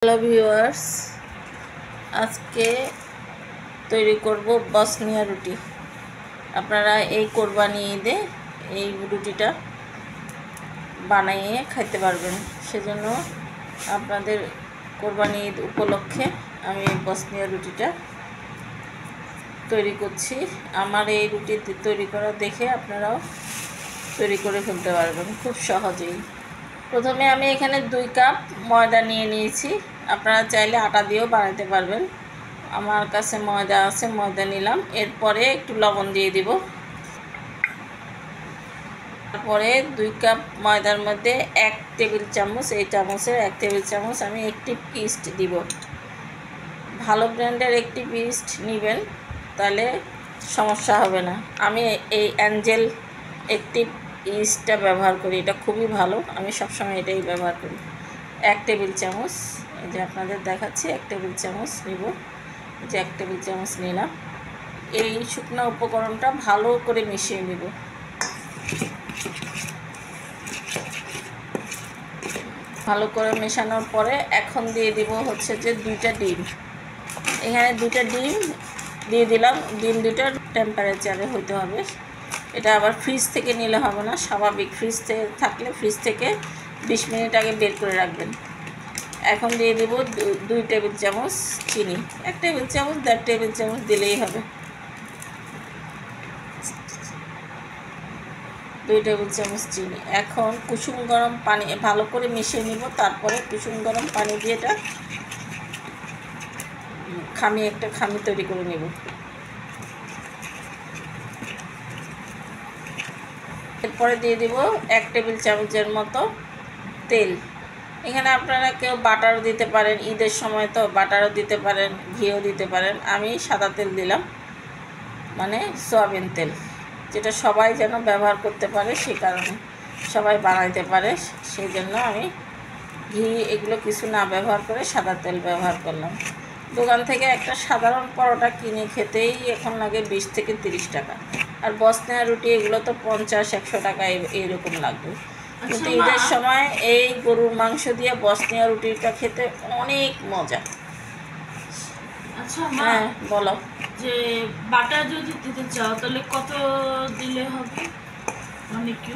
Hello viewers, আজকে তৈরি করব বসনিয়া রুটি। আপনারা এই কোরবানি ঈদে এই রুটিটা বানিয়ে খাইতে পারবেন। সেজন্য আপনাদের কোরবানি ঈদ উপলক্ষে আমি এই বসনিয়া রুটিটা তৈরি করছি। আমার এই রুটি তৈরি করা দেখে আপনারাও তৈরি করে ফেলতে পারবেন খুব সহজেই। প্রথমে আমি এখানে 2 কাপ ময়দা নিয়ে নিয়েছি। আপনারা চাইলে আটা দিয়েও বানাতে পারবেন। আমার কাছে ময়দা আছে, ময়দা নিলাম। এরপরে একটু লবণ দিয়ে দিব। তারপরে 2 কাপ ময়দার মধ্যে 1 টেবিল চামচ, এই চামচের 1 টেবিল চামচ আমি একটি ইস্ট দিব। ভালো ব্র্যান্ডের একটি ইস্ট নেবেন, তাহলে সমস্যা হবে না। আমি এই অ্যাঞ্জেল একটি ইস্টটা ব্যবহার করি, এটা খুবই ভালো। আমি সবসময় এটাই ব্যবহার করি। 1 টেবিল চামচ, এই যে আপনাদের দেখাচ্ছি 1 টেবিল চামচ নিব। যে 1 টেবিল চামচ নিলাম। এই শুকনো উপকরণটা ভালো করে মিশিয়ে নিব। ভালো করে মেশানোর পরে এখন দিয়ে দিব হচ্ছে যে 2টা ডিম। এখানে 2টা ডিম দিয়ে দিলাম। ডিম 2টা টেম্পারেচারে হতে হবে। এটা আবার ফ্রিজ থেকে নিলে হবে না, স্বাভাবিক ফ্রিজ থেকে থাকলে ফ্রিজ থেকে 20 মিনিট আগে বের করে রাখবেন। এখন দিয়ে দেব 2 টেবিল চামচ চিনি। 1 টেবিল চামচ 1.5 টেবিল চামচ দিলেই হবে। 2 টেবিল চামচ চিনি। এখন কুসুম গরম পানি ভালো করে মিশিয়ে নিব। তারপরে কুসুম গরম পানি দিয়ে এটা একটা খামি তৈরি করে নেব। এরপরে দিয়ে দিব 1 টেবিল চামচের মতো তেল। এখানে আপনারা কেউ বাটারও দিতে পারেন, ঈদের সময় তো বাটারও দিতে পারেন, ঘিও দিতে পারেন। আমি সাদা তেল দিলাম, মানে সয়াবিন তেল, যেটা সবাই যেন ব্যবহার করতে পারে, সেই কারণে সবাই বানাইতে পারে, সেই জন্য আমি ঘি এগুলো কিছু না ব্যবহার করে সাদা তেল ব্যবহার করলাম। দোকান থেকে একটা সাধারণ পরোটা কিনে খেতেই এখন লাগে 20 থেকে 30 টাকা। আর বসনিয়া রুটি এগুলো তো 50-100 টাকা এইরকম লাগবে। কিন্তু ঈদের সময় এই গরুর মাংস দিয়ে বসনিয়া রুটিটা খেতে অনেক মজা। আচ্ছা হ্যাঁ বলো। যে বাটার যদি দিতে চাও তাহলে কত দিলে হবে? মানে কি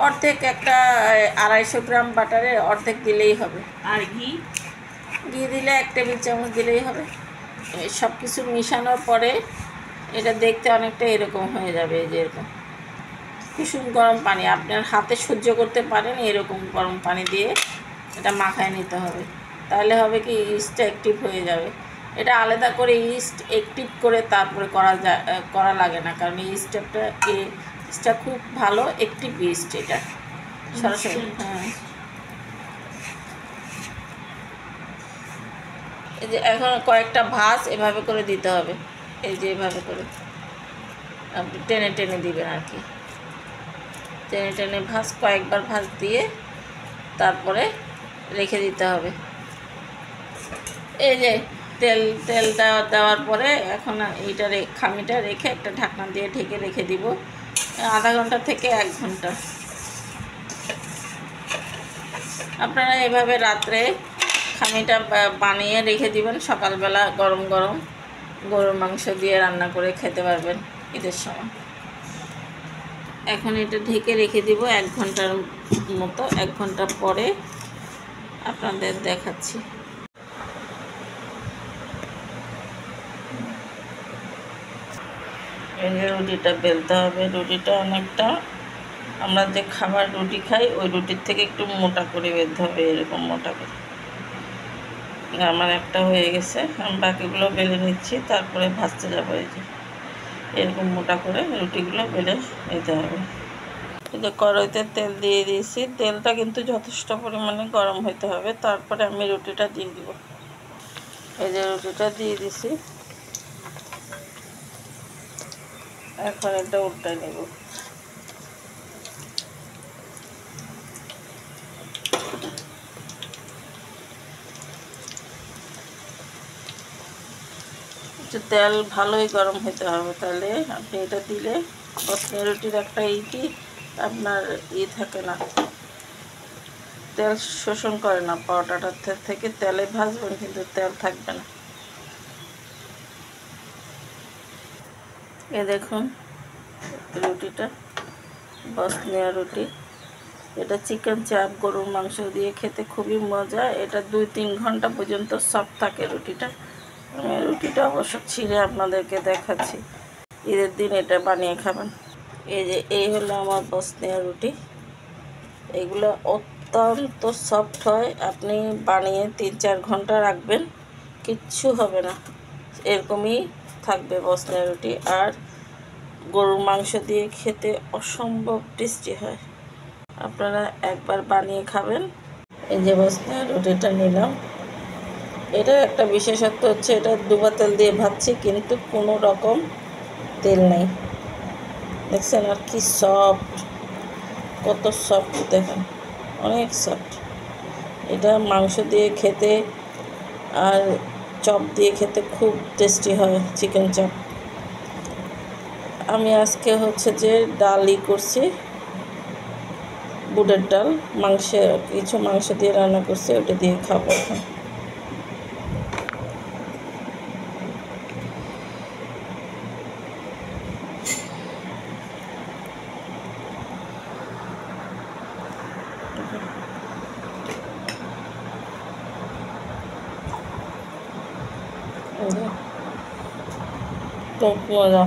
অর্ধেক, একটা 250 গ্রাম বাটারে অর্ধেক দিলেই হবে। আর ঘি দিলে 1 টেবিল চামচ দিলেই হবে। সব কিছু মিশানোর পরে এটা দেখতে অনেকটা এরকম হয়ে যাবে। এই যে এরকম কুসুম গরম পানি, আপনার হাতে সহ্য করতে পারেন এরকম গরম পানি দিয়ে এটা মাখায় নিতে হবে। তাহলে হবে কি ইস্টটা অ্যাক্টিভ হয়ে যাবে। এটা আলাদা করে ইস্ট অ্যাক্টিভ করে তারপরে করা লাগে না, কারণ ইস্টটা খুব ভালো অ্যাক্টিভ ইস্ট। এটা সরাসরি এই যে এখন কয়েকটা ভাঁজ এভাবে করে দিতে হবে। এই যে এভাবে করে আপনি টেনে টেনে দিবেন আর কি। টেনে টেনে কয়েকবার ভাঁজ দিয়ে তারপরে রেখে দিতে হবে। এই যে তেলটা দেওয়ার পরে এখন এইটা খামিটা রেখে একটা ঢাকনা দিয়ে ঢেকে রেখে দিব আধা ঘন্টা থেকে 1 ঘন্টা। আপনারা এভাবে রাত্রে খামিটা বানিয়ে রেখে দিবেন, সকালবেলা গরম গরম গরুর মাংস দিয়ে রান্না করে খেতে পারবেন ঈদের সময়। এখন এটা ঢেকে রেখে দিব 1 ঘন্টার মতো। 1 ঘন্টা পরে আপনাদের দেখাচ্ছি। এই যে রুটিটা বেলতে হবে। রুটিটা অনেকটা আমরা যে খাবার রুটি খাই ওই রুটির থেকে একটু মোটা করে বেলতে হবে, এরকম মোটা করে। আমার একটা হয়ে গেছে, আমি বাকিগুলো বেলে নিচ্ছি, তারপরে ভাজতে যাবো। এই যে এরকম মোটা করে রুটিগুলো বেলে নিতে হবে। এই যে কড়াইতে তেল দিয়ে দিয়েছি। তেলটা কিন্তু যথেষ্ট পরিমাণে গরম হতে হবে। তারপরে আমি রুটিটা দিয়ে দিব। এই যে রুটিটা দিয়ে দিছি। এখন এটা উল্টায় নেব। তেল ভালোই গরম হতে হবে, তাহলে আপনি এটা দিলে বসনিয়া রুটির একটা আপনার থাকে না, তেল শোষণ করে না, পরোটাটার থেকে তেলে ভাজবেন কিন্তু তেল থাকবে না। এ দেখুন রুটিটা, বসনিয়া রুটি। এটা চিকেন চাপ, গরুর মাংস দিয়ে খেতে খুবই মজা। এটা 2-3 ঘন্টা পর্যন্ত সফট থাকে রুটিটা। আমি রুটিটা অবশ্য ছিঁড়ে আপনাদেরকে দেখাচ্ছি। ঈদের দিন এটা বানিয়ে খাবেন। এই হলো আমার বসনিয়া রুটি। এগুলো অত্যন্ত সফট হয়। আপনি বানিয়ে 3-4 ঘন্টা রাখবেন, কিচ্ছু হবে না, এরকমই থাকবে বসনিয়া রুটি। আর গরুর মাংস দিয়ে খেতে অসম্ভব টেস্টি হয়। আপনারা একবার বানিয়ে খাবেন। এই যে বসনিয়া রুটিটা নিলাম। এটার একটা বিশেষত্ব হচ্ছে এটা ডুবা তেল দিয়ে ভাজছি, কিন্তু কোনো রকম তেল নেই। দেখছেন আর কি সফট, কত সফট দেখেন, অনেক সফট। এটা মাংস দিয়ে খেতে আর চপ দিয়ে খেতে খুব টেস্টি হয়, চিকেন চপ। আমি আজকে হচ্ছে যে ডালই করছি, বুটের ডাল, কিছু মাংস দিয়ে রান্না করছি, ওটা দিয়ে খাবো এখন। খুব মজা।